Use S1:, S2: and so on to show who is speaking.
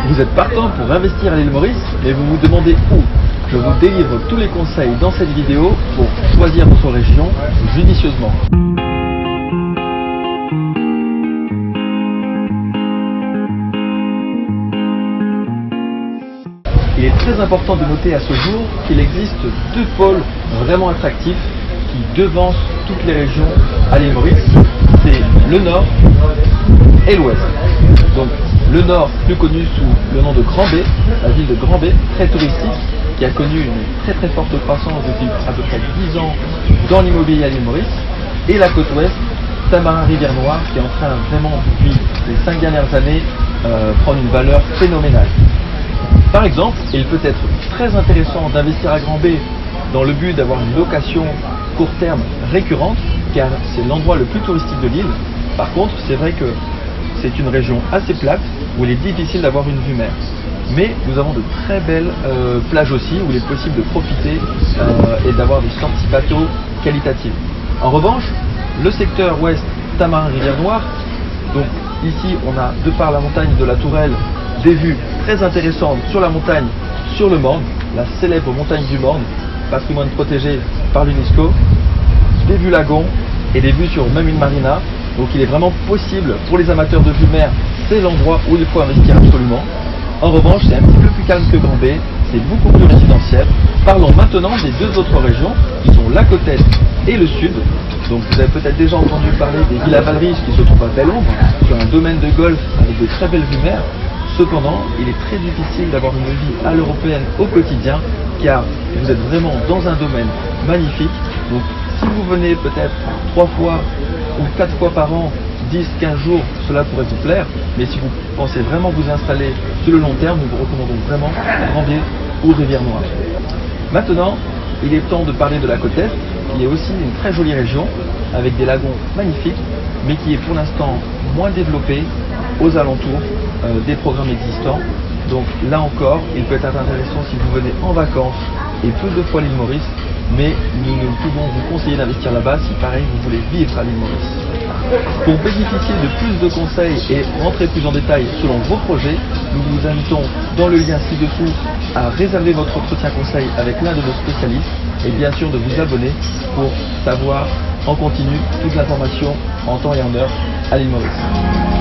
S1: Vous êtes partant pour investir à l'île Maurice, mais vous vous demandez où? Je vous délivre tous les conseils dans cette vidéo pour choisir votre région judicieusement. Il est très important de noter à ce jour qu'il existe deux pôles vraiment attractifs qui devancent toutes les régions à l'île Maurice. C'est le nord et l'ouest. Donc le nord, plus connu sous le nom de Grand-Bay, la ville de Grand-Bay, très touristique, qui a connu une très forte croissance depuis à peu près 10 ans dans l'immobilier à l'île Maurice, et la côte ouest, Tamarin-Rivière-Noire, qui est en train vraiment depuis les 5 dernières années prendre une valeur phénoménale. Par exemple, il peut être très intéressant d'investir à Grand-Bay dans le but d'avoir une location court terme récurrente, car c'est l'endroit le plus touristique de l'île. Par contre, c'est vrai que c'est une région assez plate où il est difficile d'avoir une vue mer. Mais nous avons de très belles plages aussi où il est possible de profiter et d'avoir des sorties bateaux qualitatives. En revanche, le secteur ouest, Tamarin-Rivière-Noire, donc ici on a, de par la montagne de la Tourelle, des vues très intéressantes sur la montagne, sur le Morne, la célèbre montagne du Morne, patrimoine protégé par l'UNESCO, des vues lagons et des vues sur même une marina. Donc il est vraiment possible pour les amateurs de vue mer, c'est l'endroit où il faut investir absolument. En revanche, c'est un petit peu plus calme que Grand-Bay, c'est beaucoup plus résidentiel. Parlons maintenant des deux autres régions qui sont la côte est et le sud. Donc vous avez peut-être déjà entendu parler des villas Valriches qui se trouvent à Belle-Ombre, sur un domaine de golf avec de très belles vues mer. Cependant, il est très difficile d'avoir une vie à l'européenne au quotidien, car vous êtes vraiment dans un domaine magnifique. Donc si vous venez peut-être 3 fois ou 4 fois par an, 10-15 jours, cela pourrait vous plaire. Mais si vous pensez vraiment vous installer sur le long terme, nous vous recommandons vraiment Grand-Bay ou Rivière-Noire. Maintenant, il est temps de parler de la côte est, qui est aussi une très jolie région, avec des lagons magnifiques, mais qui est pour l'instant moins développée aux alentours des programmes existants. Donc là encore, il peut être intéressant si vous venez en vacances et plus de fois à l'île Maurice, mais nous ne pouvons vous conseiller d'investir là-bas si pareil vous voulez vivre à l'île Maurice. Pour bénéficier de plus de conseils et rentrer plus en détail selon vos projets, nous vous invitons dans le lien ci-dessous à réserver votre entretien conseil avec l'un de nos spécialistes et bien sûr de vous abonner pour savoir en continu toute l'information en temps et en heure à l'île Maurice.